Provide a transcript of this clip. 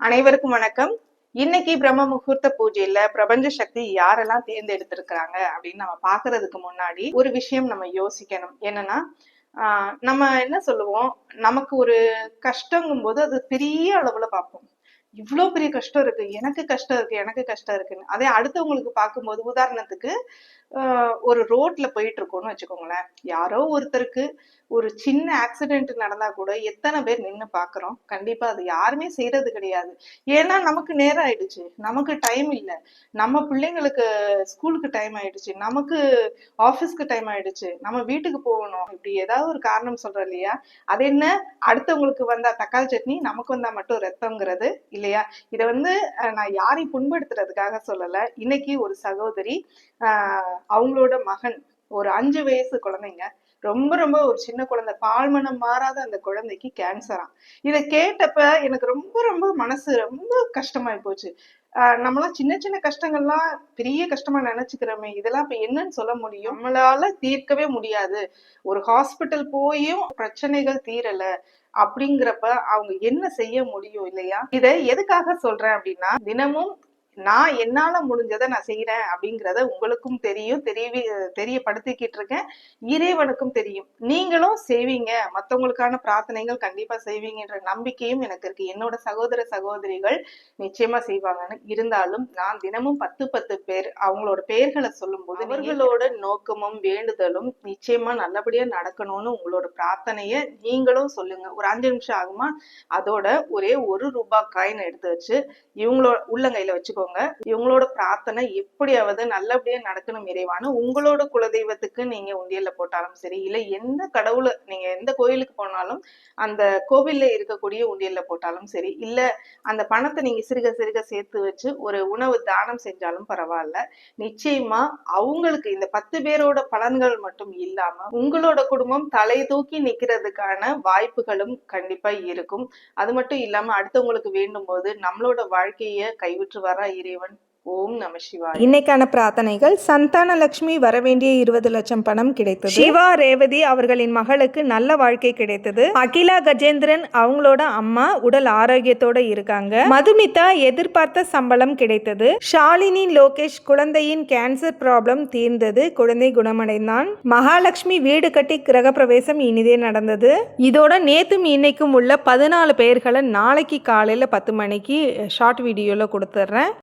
அனைவருக்கும் வணக்கம். இன்னைக்கு பிரம்ம முகூர்த்த பூஜையில பிரபஞ்ச சக்தி யாரெல்லாம் தேர்ந்தெடுத்திருக்கிறாங்க அப்படின்னு நம்ம பாக்குறதுக்கு முன்னாடி ஒரு விஷயம் நம்ம யோசிக்கணும். என்னன்னா நம்ம என்ன சொல்லுவோம், நமக்கு ஒரு கஷ்டங்கும் போது அது பெரிய அளவுல பார்ப்போம். இவ்வளவு பெரிய கஷ்டம் இருக்கு, எனக்கு கஷ்டம் இருக்கு, எனக்கு கஷ்டம் இருக்குன்னு. அதே அடுத்தவங்களுக்கு பார்க்கும்போது, உதாரணத்துக்கு ஒரு ரோட்ல போயிட்டு இருக்கோம்னு வச்சுக்கோங்களேன். யாரோ ஒருத்தருக்கு ஒரு சின்ன ஆக்சிடென்ட் நடந்தா கூட எத்தனை பேர் நின்னு பாக்குறோம். கண்டிப்பா அது யாருமே செய்யறது கிடையாது. ஏன்னா நமக்கு நேரம் ஆயிடுச்சு, நமக்கு டைம் இல்ல, நம்ம பிள்ளைங்களுக்கு ஸ்கூலுக்கு டைம் ஆயிடுச்சு, நமக்கு ஆபீஸ்க்கு டைம் ஆயிடுச்சு, நம்ம வீட்டுக்கு போகணும், இப்படி ஏதாவது ஒரு காரணம் சொல்றோம் இல்லையா? அது என்ன, அடுத்தவங்களுக்கு வந்தா தக்காளி சட்னி, நமக்கு வந்தா மட்டும் ரத்தம்ங்கிறது இல்லையா? இத நான் யாரையும் புண்படுத்துறதுக்காக சொல்லல. இன்னைக்கு ஒரு சகோதரி அவங்களோட மகன், ஒரு 5 வயசு குழந்தைங்க, ரொம்ப ரொம்ப ஒரு சின்ன குழந்தை, பால்மனம் மாறாத அந்த குழந்தைக்கு கேன்சராம். இத கேட்டப்ப எனக்கு ரொம்ப ரொம்ப மனசு ரொம்ப கஷ்டமாயி போச்சு. நம்மளாம் சின்ன சின்ன கஷ்டங்கள்லாம் பெரிய கஷ்டமா நினைச்சுக்கிறோமே, இதெல்லாம் இப்ப என்னன்னு சொல்ல முடியும்? நம்மளால தீர்க்கவே முடியாது. ஒரு ஹாஸ்பிட்டல் போயும் பிரச்சனைகள் தீரல அப்படிங்கிறப்ப அவங்க என்ன செய்ய முடியும் இல்லையா? இத எதுக்காக சொல்றேன் அப்படின்னா, தினமும் நான் என்னால முடிஞ்சதை நான் செய்யறேன் அப்படிங்கிறத உங்களுக்கும் தெரியும், தெரியப்படுத்திக்கிட்டு இருக்கேன். இறைவனுக்கும் தெரியும். நீங்களும் செய்வீங்க, மத்தவங்களுக்கான பிரார்த்தனைகள் கண்டிப்பா செய்வீங்கன்ற நம்பிக்கையும் எனக்கு இருக்கு. என்னோட சகோதர சகோதரிகள் நிச்சயமா செய்வாங்கன்னு. இருந்தாலும் நான் தினமும் 10 பேர் அவங்களோட பெயர்களை சொல்லும் போது அவர்களோட நோக்கமும் வேண்டுதலும் நிச்சயமா நல்லபடியா நடக்கணும்னு உங்களோட பிரார்த்தனைய நீங்களும் சொல்லுங்க. ஒரு 5 நிமிஷம் ஆகுமா? அதோட ஒரே ₹1 காயின் எடுத்து வச்சு இவங்களோட உள்ளங்கையில வச்சுக்கோங்க. இவங்களோட பிரார்த்தனை எப்படியாவது நல்லபடியா நடக்கணும் இறைவான்னு உங்களோட குலதெய்வத்துக்கு நீங்க உண்டியல்ல போட்டாலும் சரி, இல்ல எந்த கடவுளை நீங்க எந்த கோயிலுக்கு போனாலும் அந்த கோவில்ல இருக்கக்கூடிய உண்டியல்ல போட்டாலும் சரி, இல்ல அந்த பணத்தை நீங்க சிறுக சிறுக சேர்த்து வச்சு ஒரு உணவு தானம் செஞ்சாலும் பரவாயில்ல. நிச்சயமா அவங்களுக்கு இந்த 10 பேரோட பலன்கள் மட்டும் இல்லாம உங்களோட குடும்பம் தலை தூக்கி நிக்கிறதுக்கான வாய்ப்புகளும் கண்டிப்பா இருக்கும். அது மட்டும் இல்லாம அடுத்தவங்களுக்கு வேண்டும் போது நம்மளோட வாழ்க்கைய கைவிட்டு வர இறைவன். ஓம் நம சிவாய. இன்னைக்கான பிரார்த்தனைகள்: சந்தான லட்சுமி வரவேண்டிய 20 லட்சம் பணம் கிடைத்தது. சிவா ரேவதி அவர்களின் மகளுக்கு நல்ல வாழ்க்கை கிடைத்தது. அகிலா கஜேந்திரன் அவங்களோட அம்மா உடல் ஆரோக்கியத்தோட இருக்காங்க. மதுமிதா எதிர்பார்த்த சம்பளம் கிடைத்தது. ஷாலினி லோகேஷ் குழந்தையின் கேன்சர் ப்ராப்ளம் தீர்ந்தது, குழந்தை குணமடைந்தான். மகாலட்சுமி வீடு கட்டி கிரக பிரவேசம் இனிதே நடந்தது. இதோட நேத்தும் இன்னைக்கும் உள்ள 14 பெயர்களை நாளைக்கு காலையில 10 மணிக்கு ஷார்ட் வீடியோல கொடுத்துட்றேன்.